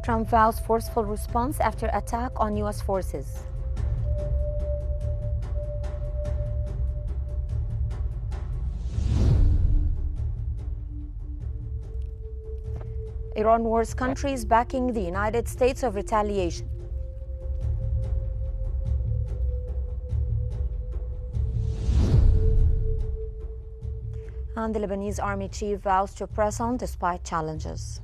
Trump vows forceful response after attack on U.S. forces. Iran warns countries backing the United States of retaliation. And the Lebanese army chief vows to press on despite challenges.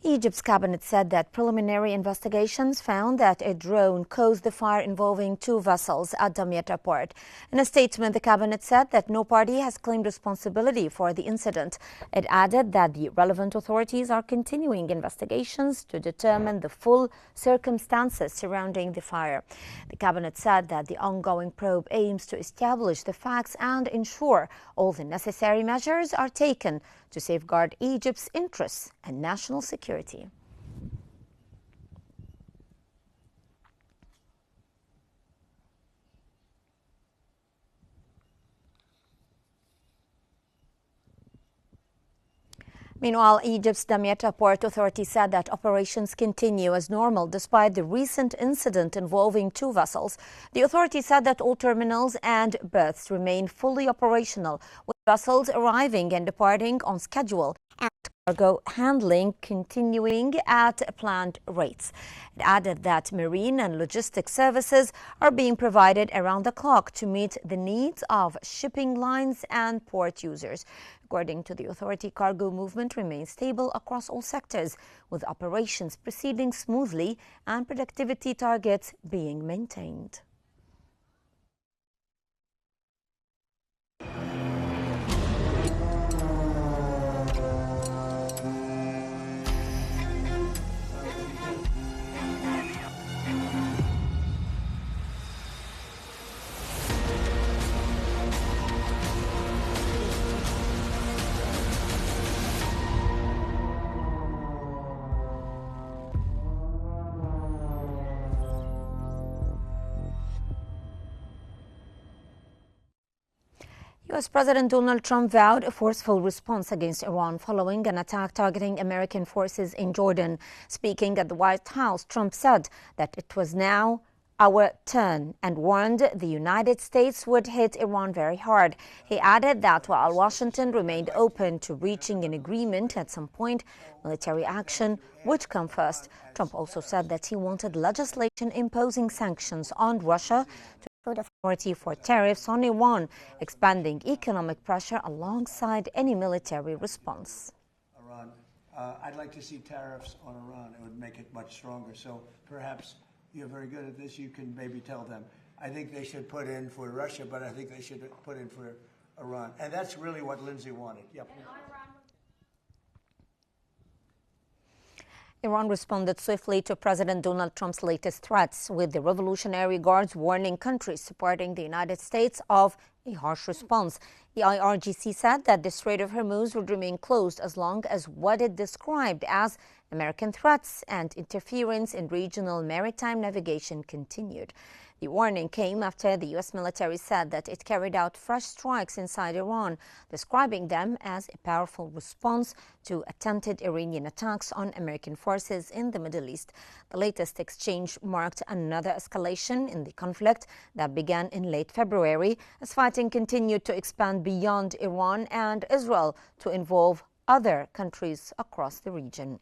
Egypt's cabinet said that preliminary investigations found that a drone caused the fire involving two vessels at Damietta port. In a statement, the cabinet said that no party has claimed responsibility for the incident. It added that the relevant authorities are continuing investigations to determine the full circumstances surrounding the fire. The cabinet said that the ongoing probe aims to establish the facts and ensure all the necessary measures are taken to safeguard Egypt's interests and national security. Meanwhile, Egypt's Damietta Port Authority said that operations continue as normal despite the recent incident involving two vessels. The authority said that all terminals and berths remain fully operational, with vessels arriving and departing on schedule and cargo handling continuing at planned rates. It added that marine and logistics services are being provided around the clock to meet the needs of shipping lines and port users. According to the authority, cargo movement remains stable across all sectors, with operations proceeding smoothly and productivity targets being maintained. U.S. President Donald Trump vowed a forceful response against Iran following an attack targeting American forces in Jordan. Speaking at the White House, Trump said that it was now our turn and warned the United States would hit Iran very hard. He added that while Washington remained open to reaching an agreement at some point, military action would come first. Trump also said that he wanted legislation imposing sanctions on Russia to include authority for tariffs on Iran, expanding economic pressure alongside any military response. Iran. I'd like to see tariffs on Iran. It would make it much stronger. So perhaps you're very good at this. You can maybe tell them. I think they should put in for Russia, but I think they should put in for Iran. And that's really what Lindsay wanted. Yep. Iran responded swiftly to President Donald Trump's latest threats, with the Revolutionary Guards warning countries supporting the United States of a harsh response. The IRGC said that the Strait of Hormuz would remain closed as long as what it described as American threats and interference in regional maritime navigation continued. The warning came after the U.S. military said that it carried out fresh strikes inside Iran, describing them as a powerful response to attempted Iranian attacks on American forces in the Middle East. The latest exchange marked another escalation in the conflict that began in late February, as fighting continued to expand beyond Iran and Israel to involve other countries across the region.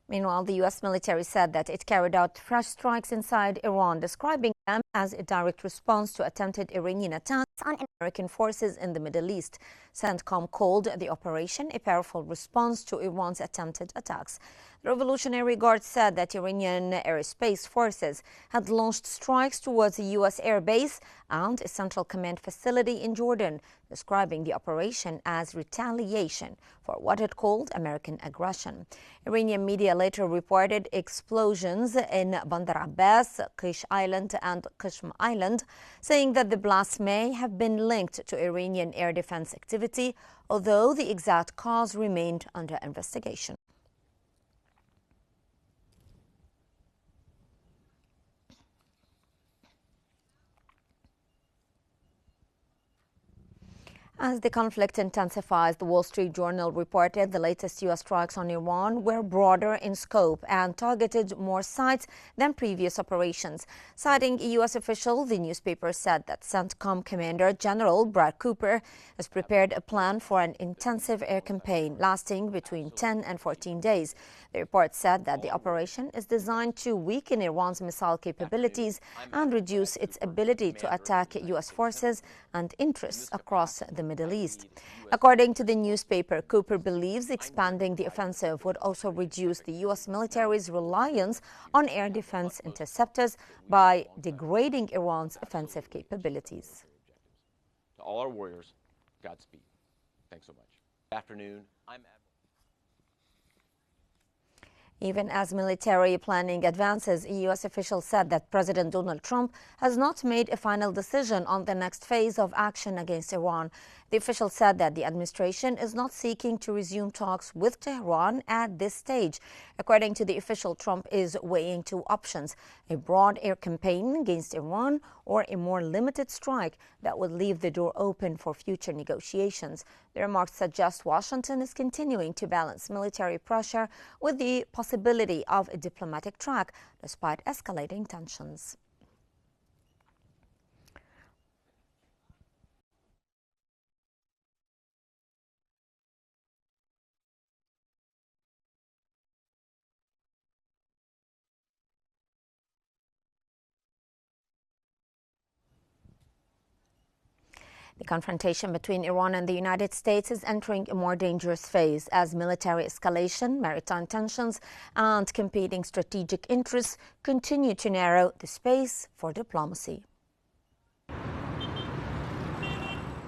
Meanwhile, the U.S. military said that it carried out fresh strikes inside Iran, describing them as a direct response to attempted Iranian attacks on American forces in the Middle East. CENTCOM called the operation a powerful response to Iran's attempted attacks. The Revolutionary Guard said that Iranian aerospace forces had launched strikes towards a U.S. airbase and a central command facility in Jordan, describing the operation as retaliation for what it called American aggression. Iranian media later reported explosions in Bandar Abbas, Kish Island and Qishm Island, saying that the blasts may have been linked to Iranian air defense activity, although the exact cause remained under investigation. As the conflict intensifies, the Wall Street Journal reported the latest U.S. strikes on Iran were broader in scope and targeted more sites than previous operations. Citing a U.S. official, the newspaper said that CENTCOM Commander General Brad Cooper has prepared a plan for an intensive air campaign lasting between 10 and 14 days. The report said that the operation is designed to weaken Iran's missile capabilities and reduce its ability to attack U.S. forces and interests across the Middle East. According to the newspaper, Cooper believes expanding the offensive would also reduce the U.S. military's reliance on air defense interceptors by degrading Iran's offensive capabilities. To all our warriors, Godspeed. Thanks so much. Good afternoon. I'm Even as military planning advances, a U.S. official said that President Donald Trump has not made a final decision on the next phase of action against Iran. The official said that the administration is not seeking to resume talks with Tehran at this stage. According to the official, Trump is weighing two options: a broad air campaign against Iran or a more limited strike that would leave the door open for future negotiations. The remarks suggest Washington is continuing to balance military pressure with the possibility of a diplomatic track despite escalating tensions. The confrontation between Iran and the United States is entering a more dangerous phase as military escalation, maritime tensions, and competing strategic interests continue to narrow the space for diplomacy.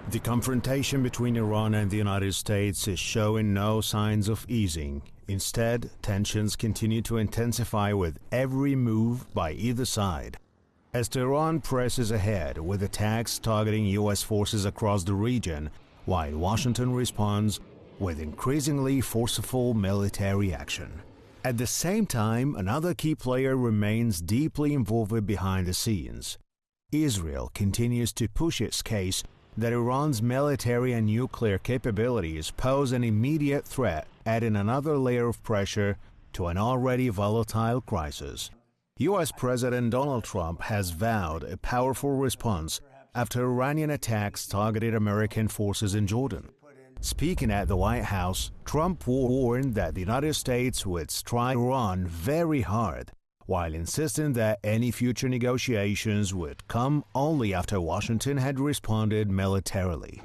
The confrontation between Iran and the United States is showing no signs of easing. Instead, tensions continue to intensify with every move by either side. As Tehran presses ahead with attacks targeting U.S. forces across the region, while Washington responds with increasingly forceful military action. At the same time, another key player remains deeply involved behind the scenes. Israel continues to push its case that Iran's military and nuclear capabilities pose an immediate threat, adding another layer of pressure to an already volatile crisis. U.S. President Donald Trump has vowed a powerful response after Iranian attacks targeted American forces in Jordan. Speaking at the White House, Trump warned that the United States would strike Iran very hard, while insisting that any future negotiations would come only after Washington had responded militarily.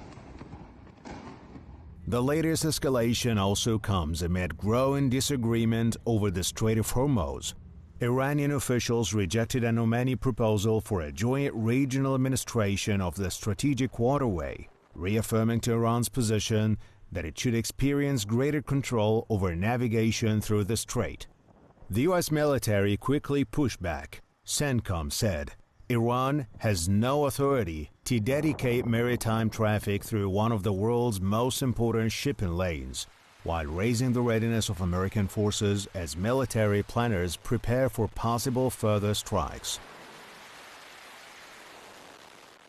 The latest escalation also comes amid growing disagreement over the Strait of Hormuz. Iranian officials rejected an Omani proposal for a joint regional administration of the strategic waterway, reaffirming Tehran's position that it should experience greater control over navigation through the strait. The U.S. military quickly pushed back. CENTCOM said Iran has no authority to dedicate maritime traffic through one of the world's most important shipping lanes, while raising the readiness of American forces as military planners prepare for possible further strikes.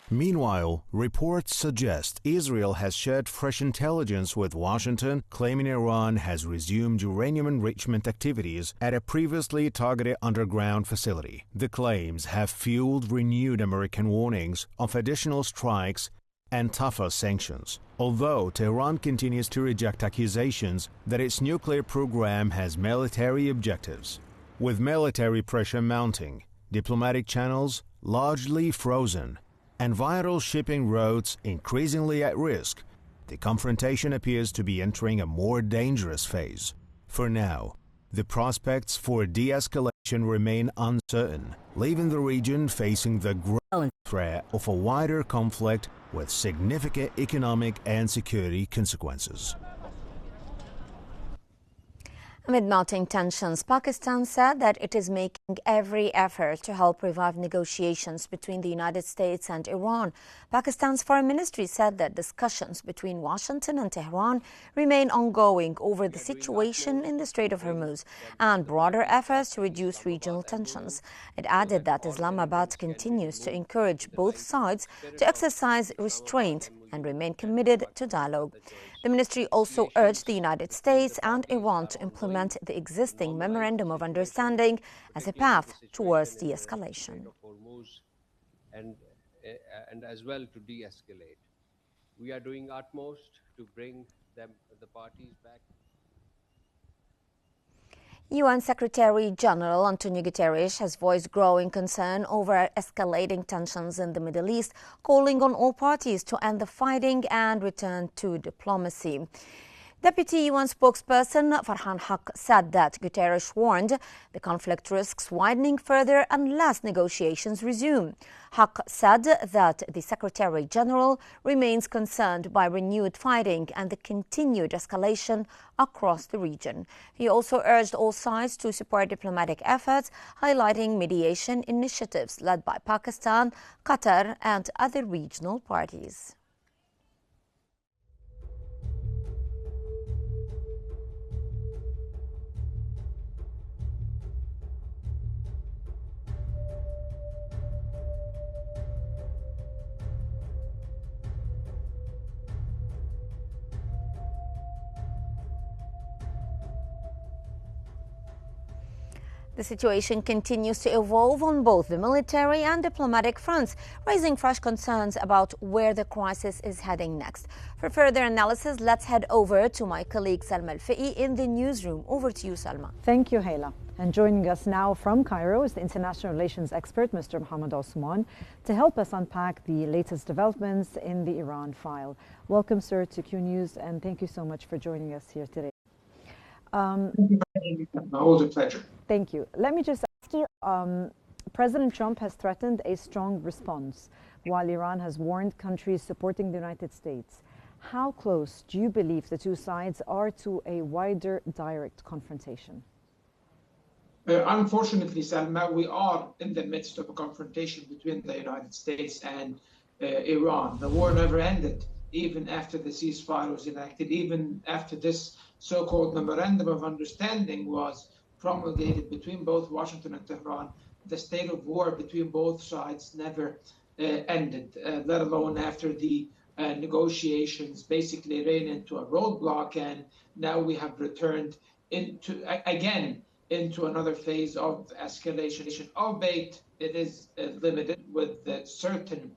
Meanwhile, reports suggest Israel has shared fresh intelligence with Washington, claiming Iran has resumed uranium enrichment activities at a previously targeted underground facility. The claims have fueled renewed American warnings of additional strikes and tougher sanctions, although Tehran continues to reject accusations that its nuclear program has military objectives. With military pressure mounting, diplomatic channels largely frozen, and vital shipping routes increasingly at risk, the confrontation appears to be entering a more dangerous phase. For now, the prospects for de-escalation remain uncertain, leaving the region facing the growing threat of a wider conflict with significant economic and security consequences. Amid mounting tensions, Pakistan said that it is making every effort to help revive negotiations between the United States and Iran. Pakistan's foreign ministry said that discussions between Washington and Tehran remain ongoing over the situation in the Strait of Hormuz and broader efforts to reduce regional tensions. It added that Islamabad continues to encourage both sides to exercise restraint and remain committed to dialogue. The ministry also urged the United States and Iran to implement the existing Memorandum of Understanding as a path towards de-escalation. And as well to de-escalate. We are doing utmost to bring the parties back. UN Secretary-General Antonio Guterres has voiced growing concern over escalating tensions in the Middle East, calling on all parties to end the fighting and return to diplomacy. Deputy UN spokesperson Farhan Haq said that Guterres warned the conflict risks widening further unless negotiations resume. Haq said that the Secretary-General remains concerned by renewed fighting and the continued escalation across the region. He also urged all sides to support diplomatic efforts, highlighting mediation initiatives led by Pakistan, Qatar and other regional parties. The situation continues to evolve on both the military and diplomatic fronts, raising fresh concerns about where the crisis is heading next. For further analysis, let's head over to my colleague Salma Al-Fiqi in the newsroom. Over to you, Salma. Thank you, Hayla. And joining us now from Cairo is the international relations expert, Mr. Mohammed Osman, to help us unpack the latest developments in the Iran file. Welcome, sir, to Qnews, and thank you so much for joining us here today. Always a pleasure. Thank you. Let me just ask you, President Trump has threatened a strong response, while Iran has warned countries supporting the United States. How close do you believe the two sides are to a wider direct confrontation? Unfortunately, Salma, we are in the midst of a confrontation between the United States and Iran. The war never ended, even after the ceasefire was enacted, even after this so-called Memorandum of Understanding was promulgated between both Washington and Tehran. The state of war between both sides never ended, let alone after the negotiations basically ran into a roadblock, and now we have returned into another phase of escalation, albeit it is limited with certain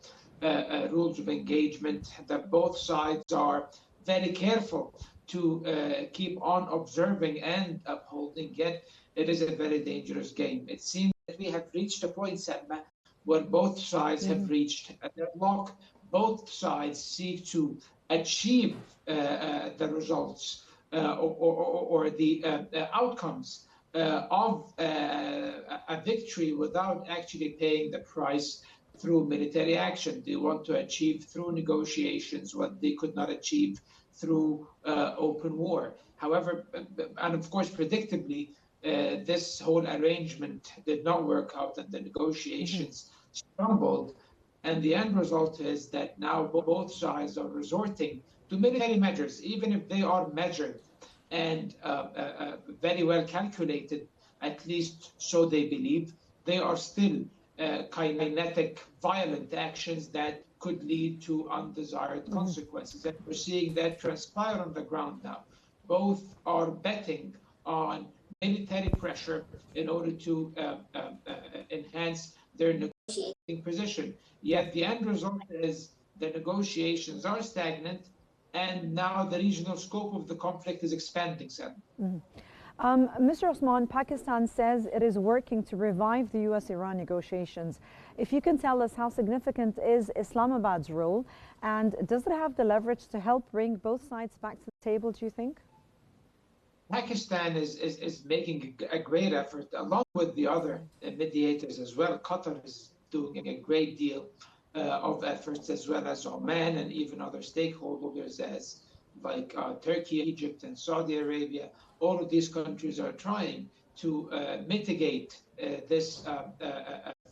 rules of engagement that both sides are very careful to keep on observing and upholding, yet it is a very dangerous game. It seems that we have reached a point, Salma, where both sides have reached a deadlock. Both sides seek to achieve the results or the outcomes of a victory without actually paying the price through military action. They want to achieve through negotiations what they could not achieve through open war. However, and of course, predictably, this whole arrangement did not work out and the negotiations stumbled. And the end result is that now both sides are resorting to military measures, even if they are measured and very well calculated, at least so they believe. They are still kinetic, violent actions that could lead to undesired consequences. And we're seeing that transpire on the ground now. Both are betting on military pressure in order to enhance their negotiating position. Yet the end result is the negotiations are stagnant, and now the regional scope of the conflict is expanding. Mr. Osman, Pakistan says it is working to revive the U.S.-Iran negotiations. If you can tell us how significant is Islamabad's role, and does it have the leverage to help bring both sides back to the table, do you think? Pakistan is making a great effort, along with the other mediators as well. Qatar is doing a great deal of efforts, as well as Oman and even other stakeholders as like Turkey, Egypt, and Saudi Arabia. All of these countries are trying to mitigate this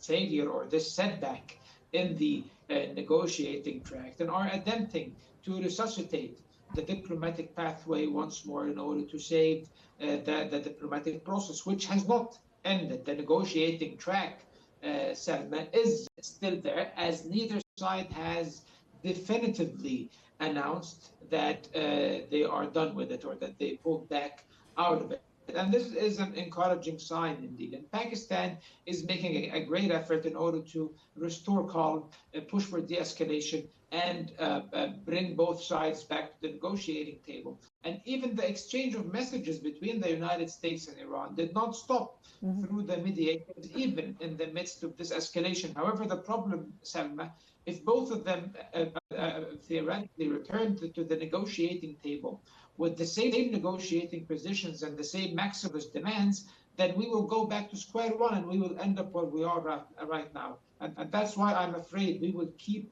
failure or this setback in the negotiating track, and are attempting to resuscitate the diplomatic pathway once more in order to save the diplomatic process, which has not ended. The negotiating track, Salma, is still there, as neither side has definitively announced that they are done with it or that they pulled back out of it. And this is an encouraging sign indeed. And Pakistan is making a great effort in order to restore calm, push for de-escalation, and bring both sides back to the negotiating table. And even the exchange of messages between the United States and Iran did not stop through the mediators, even in the midst of this escalation. However, the problem, Salma, if both of them theoretically returned to the negotiating table with the same negotiating positions and the same maximalist demands, then we will go back to square one and we will end up where we are right now. And that's why I'm afraid we will keep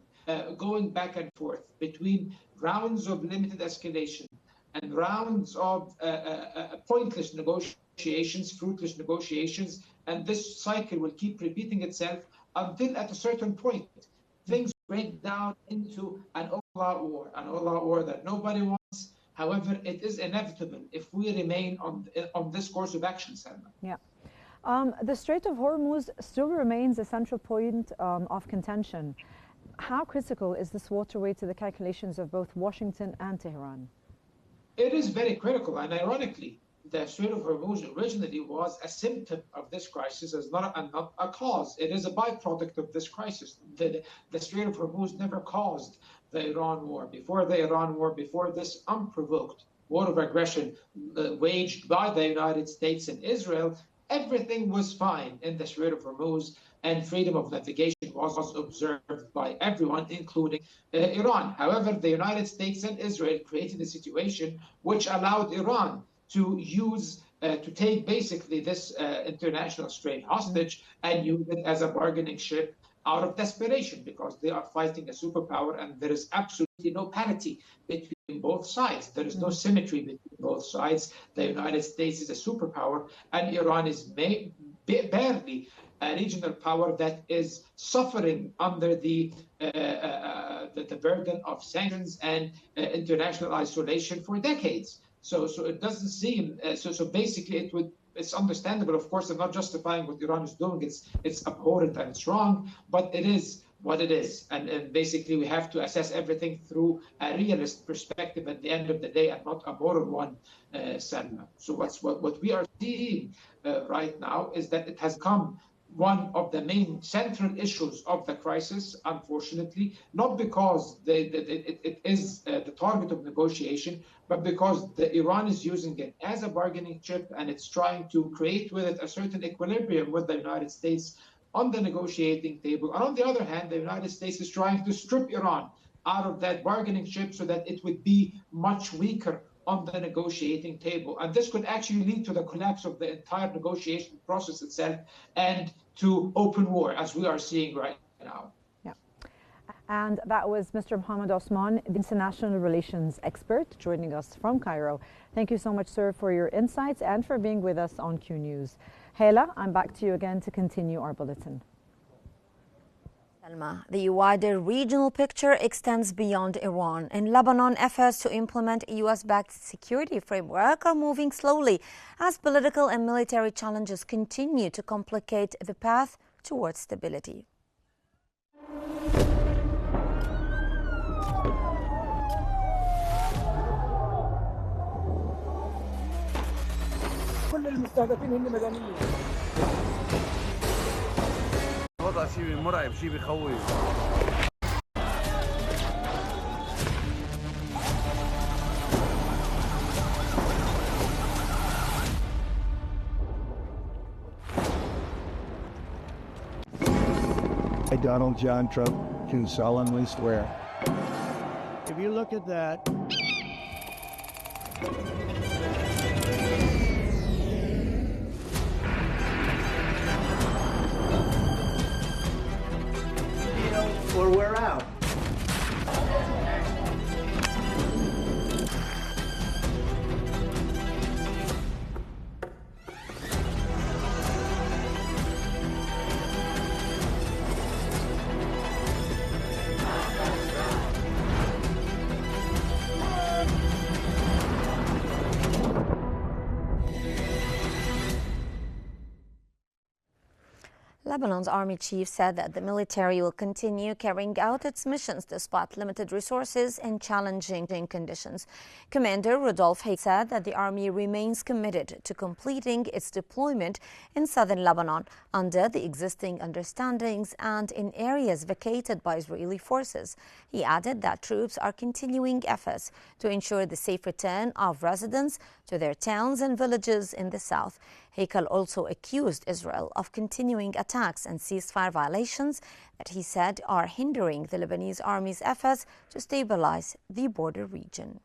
going back and forth between rounds of limited escalation and rounds of pointless negotiations, fruitless negotiations, and this cycle will keep repeating itself until at a certain point things break down into an all-out war that nobody wants. However, it is inevitable if we remain on this course of action, Salma. Yeah. The Strait of Hormuz still remains a central point of contention. How critical is this waterway to the calculations of both Washington and Tehran? It is very critical, and ironically, the Strait of Hormuz originally was a symptom of this crisis, as not a cause. It is a byproduct of this crisis. The Strait of Hormuz never caused the Iran war. Before the Iran war, before this unprovoked war of aggression waged by the United States and Israel, everything was fine in the Strait of Hormuz, and freedom of navigation was observed by everyone, including Iran. However, the United States and Israel created a situation which allowed Iran to use, to take basically this international strait hostage and use it as a bargaining chip out of desperation, because they are fighting a superpower and there is absolutely no parity between both sides. There is no symmetry between both sides. The United States is a superpower and Iran is barely a regional power that is suffering under the burden of sanctions and international isolation for decades. So it doesn't seem, so basically it's understandable, of course. I'm not justifying what Iran is doing. It's abhorrent and it's wrong, but it is what it is. And basically we have to assess everything through a realist perspective at the end of the day, and not a moral one, Salma. So what we are seeing right now is that it has come one of the main central issues of the crisis, unfortunately, not because it is the target of negotiation, but because Iran is using it as a bargaining chip, and it's trying to create with it a certain equilibrium with the United States on the negotiating table. And on the other hand, the United States is trying to strip Iran out of that bargaining chip so that it would be much weaker on the negotiating table. And this could actually lead to the collapse of the entire negotiation process itself and to open war, as we are seeing right now. Yeah. And that was Mr. Mohammed Osman, the international relations expert, joining us from Cairo. Thank you so much, sir, for your insights and for being with us on Q News. Hela, I'm back to you again to continue our bulletin. Salma, the wider regional picture extends beyond Iran. In Lebanon, efforts to implement a U.S.-backed security framework are moving slowly as political and military challenges continue to complicate the path towards stability. وضع شيء مرعب، شيء بخوف. I, Donald John Trump, do solemnly swear. If you look at that, or we're out. Lebanon's army chief said that the military will continue carrying out its missions despite limited resources and challenging conditions. Commander Rodolphe Hay said that the army remains committed to completing its deployment in southern Lebanon under the existing understandings and in areas vacated by Israeli forces. He added that troops are continuing efforts to ensure the safe return of residents to their towns and villages in the south. Hakel also accused Israel of continuing attacks and ceasefire violations that he said are hindering the Lebanese army's efforts to stabilize the border region.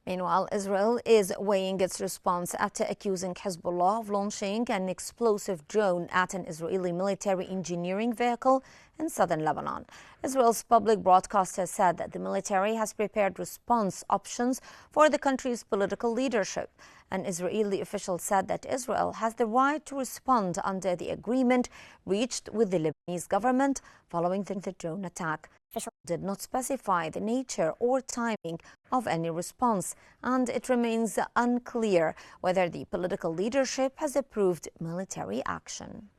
Meanwhile, Israel is weighing its response after accusing Hezbollah of launching an explosive drone at an Israeli military engineering vehicle in southern Lebanon. Israel's public broadcaster said that the military has prepared response options for the country's political leadership. An Israeli official said that Israel has the right to respond under the agreement reached with the Lebanese government following the drone attack. Officials did not specify the nature or timing of any response, and it remains unclear whether the political leadership has approved military action.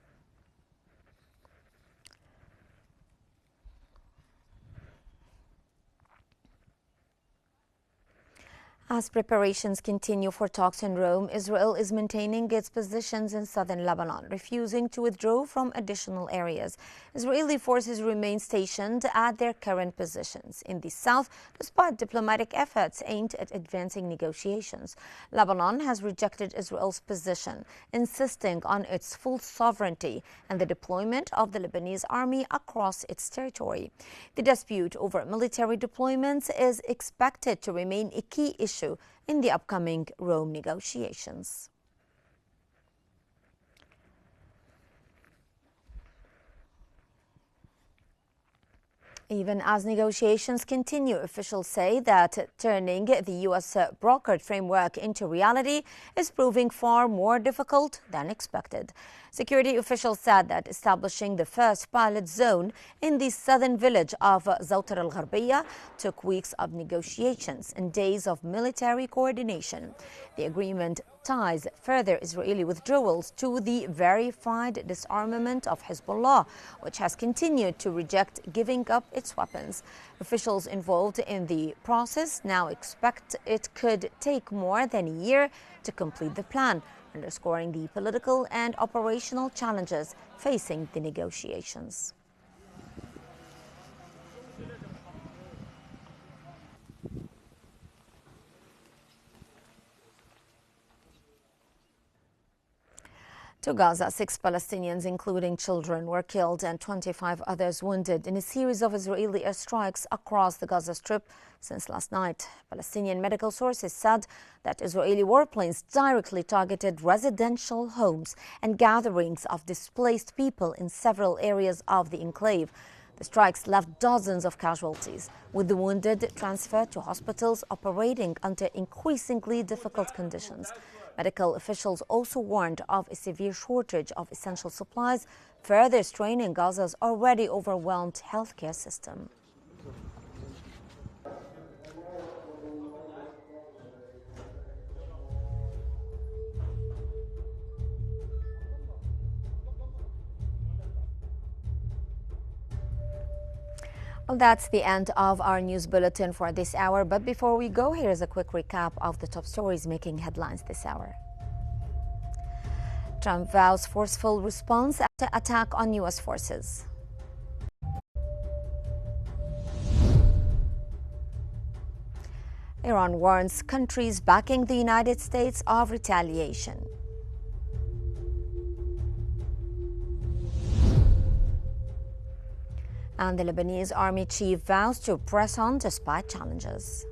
As preparations continue for talks in Rome, Israel is maintaining its positions in southern Lebanon, refusing to withdraw from additional areas. Israeli forces remain stationed at their current positions in the south, despite diplomatic efforts aimed at advancing negotiations. Lebanon has rejected Israel's position, insisting on its full sovereignty and the deployment of the Lebanese army across its territory. The dispute over military deployments is expected to remain a key issue in the upcoming Rome negotiations. Even as negotiations continue, officials say that turning the U.S. brokered framework into reality is proving far more difficult than expected. Security officials said that establishing the first pilot zone in the southern village of Zawtar al-Gharbiya took weeks of negotiations and days of military coordination. The agreement ties further Israeli withdrawals to the verified disarmament of Hezbollah, which has continued to reject giving up its weapons. Officials involved in the process now expect it could take more than a year to complete the plan, underscoring the political and operational challenges facing the negotiations. To Gaza, 6 Palestinians, including children, were killed and 25 others wounded in a series of Israeli airstrikes across the Gaza Strip since last night. Palestinian medical sources said that Israeli warplanes directly targeted residential homes and gatherings of displaced people in several areas of the enclave. The strikes left dozens of casualties, with the wounded transferred to hospitals operating under increasingly difficult conditions. Medical officials also warned of a severe shortage of essential supplies, further straining Gaza's already overwhelmed healthcare system. Well, that's the end of our news bulletin for this hour. But before we go, here's a quick recap of the top stories making headlines this hour. Trump vows forceful response after attack on U.S. forces. Iran warns countries backing the United States of retaliation. And the Lebanese army chief vows to press on despite challenges.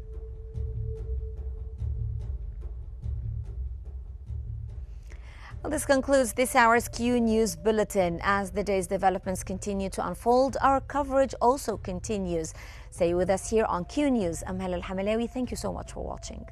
Well, this concludes this hour's Q News Bulletin. As the day's developments continue to unfold, our coverage also continues. Stay with us here on Q News. I'm Helal Hamalawi. Thank you so much for watching.